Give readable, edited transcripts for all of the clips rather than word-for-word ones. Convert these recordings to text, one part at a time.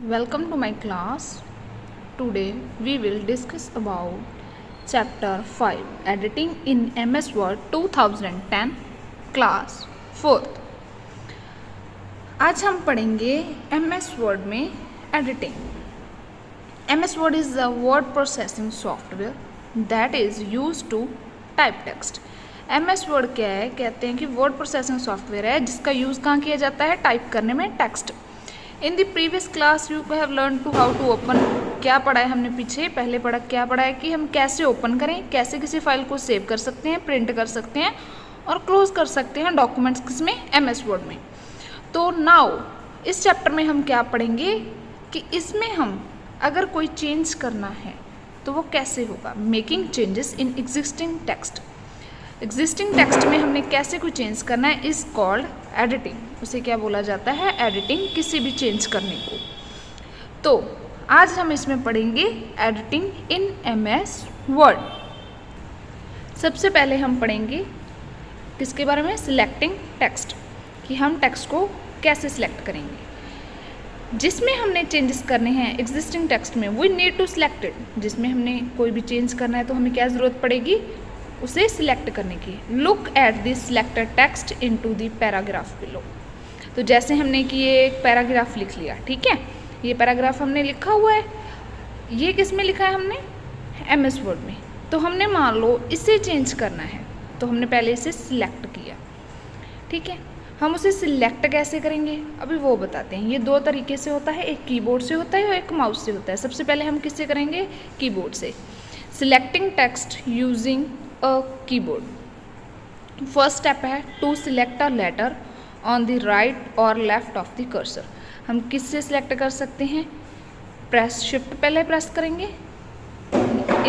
Welcome to my class. Today we will discuss about chapter 5 editing in MS Word 2010 class 4th. आज हम पढ़ेंगे MS Word में editing. MS Word is a word processing software that is used to type text. MS Word क्या है? कहते हैं कि word processing software है जिसका यूज़ कहाँ किया जाता है? टाइप करने में text. In the previous class you have learn to how to open. क्या पढ़ा है हमने पीछे? पहले क्या पढ़ा है कि हम कैसे ओपन करें, कैसे किसी फाइल को सेव कर सकते हैं, प्रिंट कर सकते हैं और क्लोज कर सकते हैं डॉक्यूमेंट्स किसमें? MS वर्ड में. तो नाउ इस चैप्टर में हम क्या पढ़ेंगे कि इसमें हम अगर कोई चेंज करना है तो वो कैसे होगा. Making changes in existing text. Existing text में हमने कैसे कोई चेंज करना है इज कॉल्ड एडिटिंग. उसे क्या बोला जाता है? एडिटिंग. किसी भी चेंज करने को. तो आज हम इसमें पढ़ेंगे एडिटिंग इन MS वर्ड. सबसे पहले हम पढ़ेंगे किसके बारे में? Selecting text. कि हम टेक्स्ट को कैसे सिलेक्ट करेंगे. जिसमें हमने चेंजेस करने हैं एग्जिस्टिंग टेक्स्ट में we need to select it. जिसमें हमने कोई भी चेंज करना है तो हमें क्या ज़रूरत पड़ेगी? उसे सिलेक्ट करने की. Look at the selected text into the paragraph below. तो जैसे हमने कि ये एक पैराग्राफ लिख लिया, ठीक है, ये पैराग्राफ हमने लिखा हुआ है. ये किस में लिखा है हमने? MS वर्ड में. तो हमने मान लो इसे चेंज करना है तो हमने पहले इसे सिलेक्ट किया, ठीक है. हम उसे सिलेक्ट कैसे करेंगे अभी वो बताते हैं. ये दो तरीके से होता है, एक कीबोर्ड से होता है और एक माउस से होता है. सबसे पहले हम किससे करेंगे? कीबोर्ड से. Selecting text using a keyboard. First step है to select a letter on the right और लेफ्ट ऑफ द कर्सर. हम किससे सिलेक्ट कर सकते हैं? प्रेस शिफ्ट पहले प्रेस करेंगे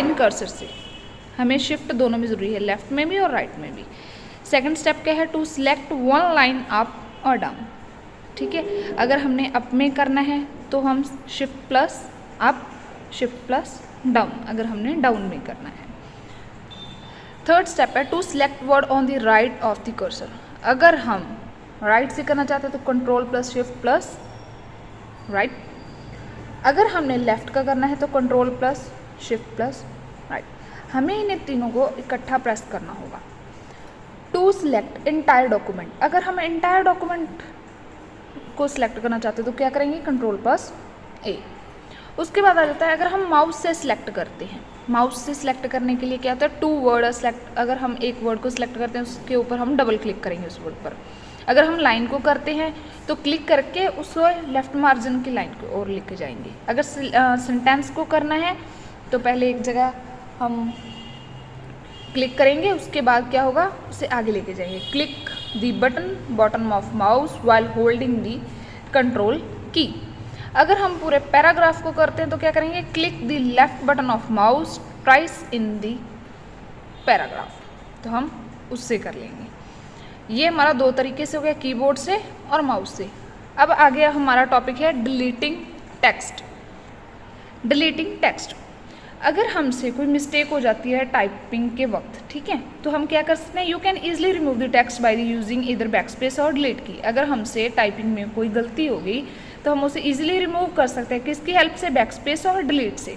इन कर्सर से. हमें शिफ्ट दोनों में ज़रूरी है, लेफ्ट में भी और राइट में भी. सेकंड स्टेप क्या है? To select one line up और डाउन. ठीक है, अगर हमने अप में करना है तो हम shift plus up, shift plus down, अगर हमने डाउन में करना है. थर्ड स्टेप है to select word on the right of the cursor. अगर हम राइट से करना चाहते हैं तो control plus shift plus right. अगर हमने लेफ्ट का करना है तो control plus shift plus right. हमें इन्हें तीनों को इकट्ठा प्रेस करना होगा. To select entire document. अगर हम इंटायर डॉक्यूमेंट को सिलेक्ट करना चाहते हैं तो क्या करेंगे? Control plus A. उसके बाद आ जाता है अगर हम माउस से सिलेक्ट करते हैं. माउस से सिलेक्ट करने के लिए क्या होता है? To word select. अगर हम एक वर्ड को सिलेक्ट करते हैं उसके ऊपर हम डबल क्लिक करेंगे उस वर्ड पर. अगर हम लाइन को करते हैं तो क्लिक करके उस लेफ्ट मार्जिन की लाइन की ओर लेके जाएंगे. अगर सेंटेंस को करना है तो पहले एक जगह हम क्लिक करेंगे, उसके बाद क्या होगा? उसे आगे लेके जाएंगे. Click the button bottom of mouse while holding the control की. अगर हम पूरे पैराग्राफ को करते हैं तो क्या करेंगे? Click the left button of mouse twice in the paragraph. तो हम उससे कर लेंगे. ये हमारा दो तरीके से हो गया, कीबोर्ड से और माउस से. अब आ गया हमारा टॉपिक है डिलीटिंग टेक्स्ट. Deleting text. अगर हमसे कोई मिस्टेक हो जाती है टाइपिंग के वक्त, ठीक है, तो हम क्या कर सकते हैं? You can easily remove the text by using इधर बैकस्पेस और डिलीट की. अगर हमसे टाइपिंग में कोई गलती हो गई तो हम उसे ईजिली रिमूव कर सकते हैं. किसकी हेल्प से? बैकस्पेस और डिलीट से.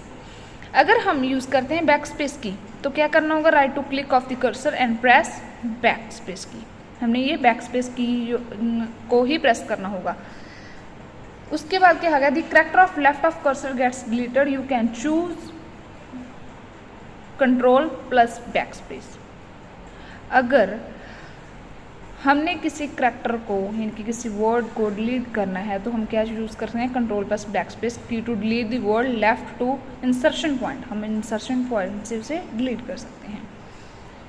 अगर हम यूज़ करते हैं बैकस्पेस की तो क्या करना होगा? Right to click of the cursor and press backspace key. हमने ये बैकस्पेस की को ही प्रेस करना होगा. उसके बाद क्या आ गया? The character of left of cursor gets deleted. You can choose control plus backspace. अगर हमने किसी करैक्टर को यानी कि किसी वर्ड को डिलीट करना है तो हम क्या यूज़ कर सकते हैं? Control plus backspace key to delete the word left to insertion point. हम इंसर्शन पॉइंट से उसे डिलीट कर सकते हैं.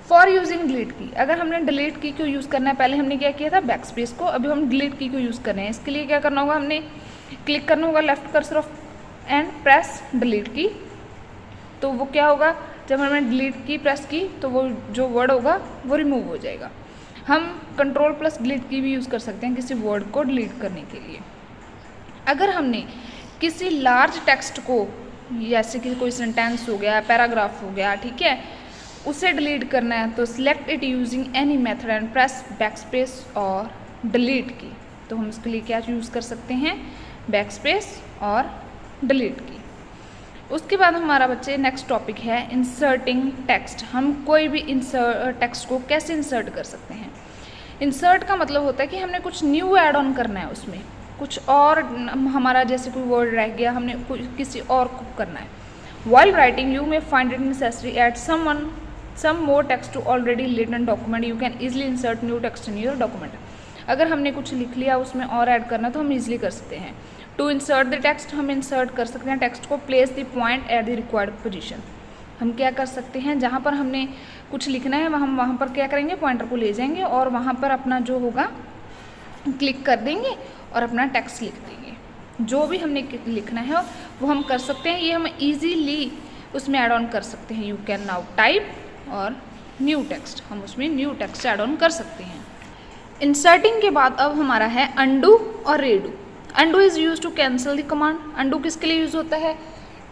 फॉर यूजिंग डिलीट की. अगर हमने डिलीट की को यूज़ करना है, पहले हमने क्या किया था? बैकस्पेस को. अभी हम डिलीट की को यूज़ कर रहे हैं. इसके लिए क्या करना होगा? हमने क्लिक करना होगा left cursor of and press delete की. तो वो क्या होगा? जब हमने डिलीट की प्रेस की तो वो जो वर्ड होगा वो रिमूव हो जाएगा. हम कंट्रोल प्लस डिलीट की भी यूज़ कर सकते हैं किसी वर्ड को डिलीट करने के लिए. अगर हमने किसी लार्ज टेक्स्ट को, जैसे कि कोई सेंटेंस हो गया, पैराग्राफ हो गया, ठीक है, उसे डिलीट करना है तो select it using any method and press backspace और डिलीट की. तो हम इसके लिए क्या यूज़ कर सकते हैं? बैक स्पेस और डिलीट की। उसके बाद हमारा बच्चे नेक्स्ट टॉपिक है इंसर्टिंग टेक्स्ट। हम कोई भी टेक्स्ट को कैसे इंसर्ट कर सकते हैं। इंसर्ट का मतलब होता है कि हमने कुछ न्यू ऐड ऑन करना है, उसमें कुछ और हमारा जैसे कोई वर्ड रह गया, हमने किसी और को करना है। While writing, you may find it necessary add some more text to already written document. You can easily insert new text in your document. अगर हमने कुछ लिख लिया उसमें और ऐड करना तो हम इजीली कर सकते हैं। टू इंसर्ट द टेक्स्ट, हम इंसर्ट कर सकते हैं टेक्स्ट को। Place the point at the required position, हम क्या कर सकते हैं, जहाँ पर हमने कुछ लिखना है हम वहाँ पर क्या करेंगे, पॉइंटर को ले जाएंगे और वहाँ पर अपना जो होगा क्लिक कर देंगे और अपना टेक्स्ट लिख देंगे। जो भी हमने लिखना है वो हम कर सकते हैं। ये हम इजीली उसमें ऐड ऑन कर सकते हैं। यू कैन नाउ टाइप और न्यू टेक्स्ट, हम उसमें न्यू टेक्स्ट ऐड ऑन कर सकते हैं। इंसर्टिंग के बाद अब हमारा है अंडू और redo. Undo is use to cancel the command. Undo किसके लिए यूज़ होता है,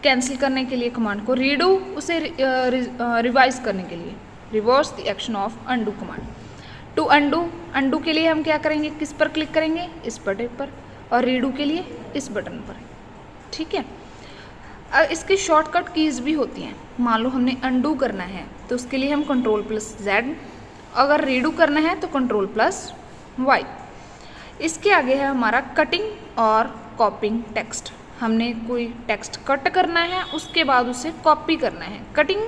कैंसिल करने के लिए कमांड को। रीडू उसे रिवाइज करने के लिए, reverse the action of undo command. To undo के लिए हम क्या करेंगे, किस पर क्लिक करेंगे, इस बटन पर, और रीडू के लिए इस बटन पर। ठीक है, इसकी शॉर्टकट कीज़ भी होती हैं। मान लो हमने अंडू करना है तो उसके लिए हम Ctrl+Z, अगर रीडू करना है तो Ctrl+Y। इसके आगे है हमारा कटिंग और कॉपिंग टेक्स्ट। हमने कोई टेक्स्ट कट करना है उसके बाद उसे कॉपी करना है। Cutting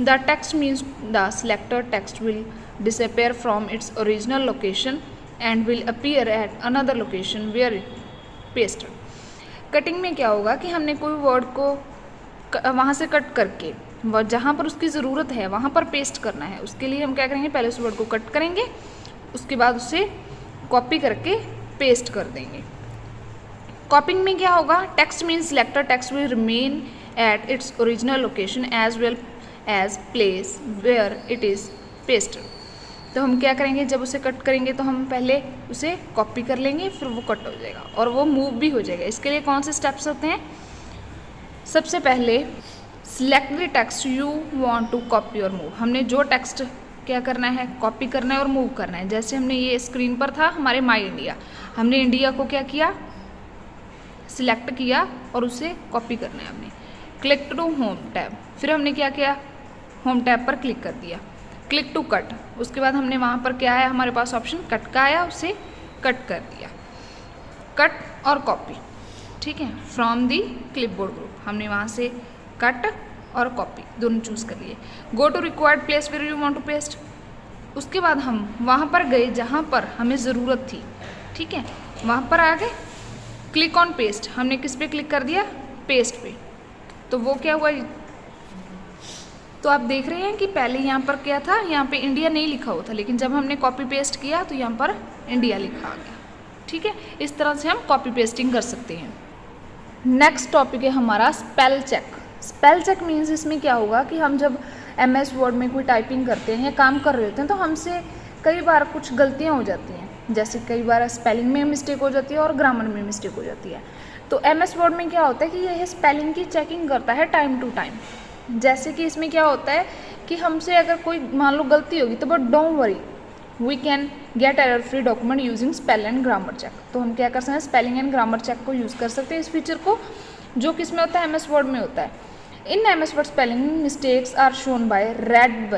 the text means the selected text will disappear from its original location and will appear at another location where it pasted. Cutting में क्या होगा कि हमने कोई वर्ड को वहाँ से कट करके जहाँ पर उसकी ज़रूरत है वहाँ पर पेस्ट करना है। उसके लिए हम क्या करेंगे, पहले उस वर्ड को कट करेंगे, उसके बाद उसे कॉपी करके पेस्ट कर देंगे। कॉपिंग में क्या होगा, text means selected text will remain at its original location as well as place where it is pasted. तो हम क्या करेंगे, जब उसे कट करेंगे तो हम पहले उसे कॉपी कर लेंगे, फिर वो कट हो जाएगा और वो मूव भी हो जाएगा। इसके लिए कौन से स्टेप्स होते हैं, सबसे पहले select the text you want to copy और मूव। हमने जो टेक्स्ट क्या करना है, कॉपी करना है और मूव करना है। जैसे हमने ये स्क्रीन पर था हमारे माई इंडिया, हमने इंडिया को क्या किया, सिलेक्ट किया और उसे कॉपी करना है। हमने क्लिक टू होम टैब, फिर हमने क्या किया, होम टैब पर क्लिक कर दिया। क्लिक टू कट, उसके बाद हमने वहाँ पर क्या आया, हमारे पास ऑप्शन कट का आया, उसे कट कर दिया। कट और कॉपी, ठीक है, फ्रॉम दी क्लिपबोर्ड ग्रुप, हमने वहाँ से कट और कॉपी दोनों चूज़ कर लिए। Go to required place where you want to paste, उसके बाद हम वहाँ पर गए जहाँ पर हमें ज़रूरत थी। ठीक है, वहाँ पर आ गए, क्लिक ऑन पेस्ट, हमने किस पे क्लिक कर दिया, पेस्ट पे। तो वो क्या हुआ, तो आप देख रहे हैं कि पहले यहाँ पर क्या था, यहाँ पे इंडिया नहीं लिखा हुआ था, लेकिन जब हमने कॉपी पेस्ट किया तो यहाँ पर इंडिया लिखा आ गया। ठीक है, इस तरह से हम कॉपी पेस्टिंग कर सकते हैं। नेक्स्ट टॉपिक है हमारा spell check. Spell check means इसमें क्या होगा कि हम जब MS वर्ड में कोई टाइपिंग करते हैं या काम कर रहे होते हैं तो हमसे कई बार कुछ गलतियाँ हो जाती हैं। जैसे कई बार स्पेलिंग में मिस्टेक हो जाती है और ग्रामर में मिस्टेक हो जाती है। तो MS वर्ड में क्या होता है कि यह स्पेलिंग की चेकिंग करता है टाइम टू टाइम। जैसे कि इसमें क्या होता है कि हमसे अगर कोई मान लो गलती होगी तो but don't worry, we can get error free document using spell and grammar check. तो हम क्या कर सकते हैं, स्पेलिंग एंड ग्रामर चेक को यूज़ कर सकते हैं, इस फीचर को, जो किस में होता है, MS वर्ड में होता है। In MS word spelling mistakes are shown by red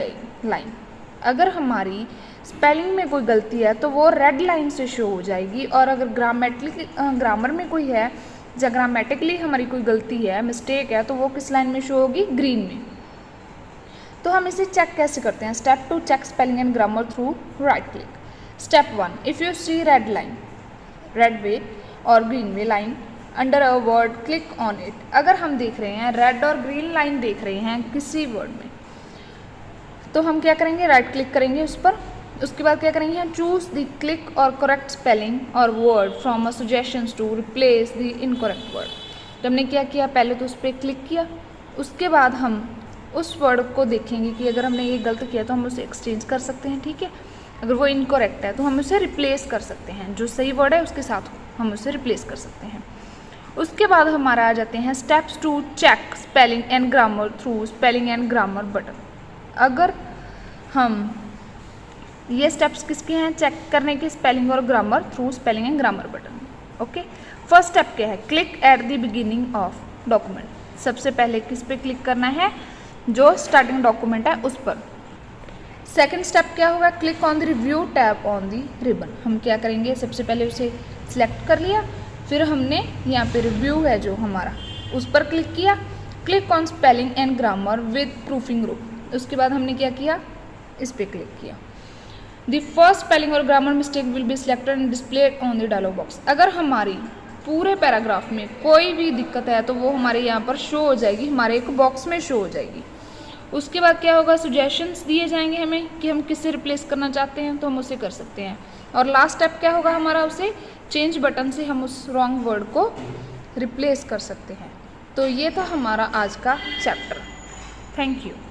line. अगर हमारी स्पेलिंग में कोई गलती है तो वो रेड लाइन से शो हो जाएगी, और अगर ग्रामर में कोई है या ग्रामेटिकली हमारी कोई गलती है, मिस्टेक है, तो वो किस लाइन में शो होगी, ग्रीन में। तो हम इसे चेक कैसे करते हैं, step 2 check spelling and grammar through right click. Step 1 if you see red line, red way और green way line under a word click on it. अगर हम देख रहे हैं रेड और ग्रीन लाइन देख रहे हैं किसी वर्ड में, तो हम क्या करेंगे, राइट क्लिक करेंगे उस पर। उसके बाद क्या करेंगे, चूज़ द क्लिक और करेक्ट स्पेलिंग और word from a suggestions to replace the incorrect word. तो हमने क्या किया, पहले तो उस पर क्लिक किया, उसके बाद हम उस वर्ड को देखेंगे कि अगर हमने ये गलत किया तो हम उसे एक्सचेंज कर सकते हैं। ठीक है, अगर वो इनकरेक्ट है तो हम उसे रिप्लेस कर सकते हैं, जो सही वर्ड है उसके साथ हम उसे रिप्लेस कर सकते हैं। उसके बाद हमारा आ जाते हैं steps to check spelling and grammar through spelling and grammar button. अगर हम ये स्टेप्स किसके हैं, चेक करने के, स्पेलिंग और grammar through spelling and grammar button. Okay, first step क्या है, click at the beginning of document. सबसे पहले किस पे क्लिक करना है, जो स्टार्टिंग डॉक्यूमेंट है उस पर। सेकेंड स्टेप क्या होगा, click on the review tab on the ribbon. हम क्या करेंगे, सबसे पहले उसे सिलेक्ट कर लिया, फिर हमने यहाँ पे रिव्यू है जो हमारा, उस पर क्लिक किया। Click on spelling and grammar with proofing group. उसके बाद हमने क्या किया, इस पर क्लिक किया। द फर्स्ट स्पेलिंग और grammar mistake will be selected and displayed on the dialog box. अगर हमारी पूरे पैराग्राफ में कोई भी दिक्कत है तो वो हमारे यहाँ पर शो हो जाएगी, हमारे एक बॉक्स में शो हो जाएगी। उसके बाद क्या होगा, सजेशंस दिए जाएंगे हमें कि हम किससे रिप्लेस करना चाहते हैं, तो हम उसे कर सकते हैं। और लास्ट स्टेप क्या होगा हमारा, उसे चेंज बटन से हम उस रॉन्ग वर्ड को रिप्लेस कर सकते हैं। तो ये था हमारा आज का चैप्टर। Thank you.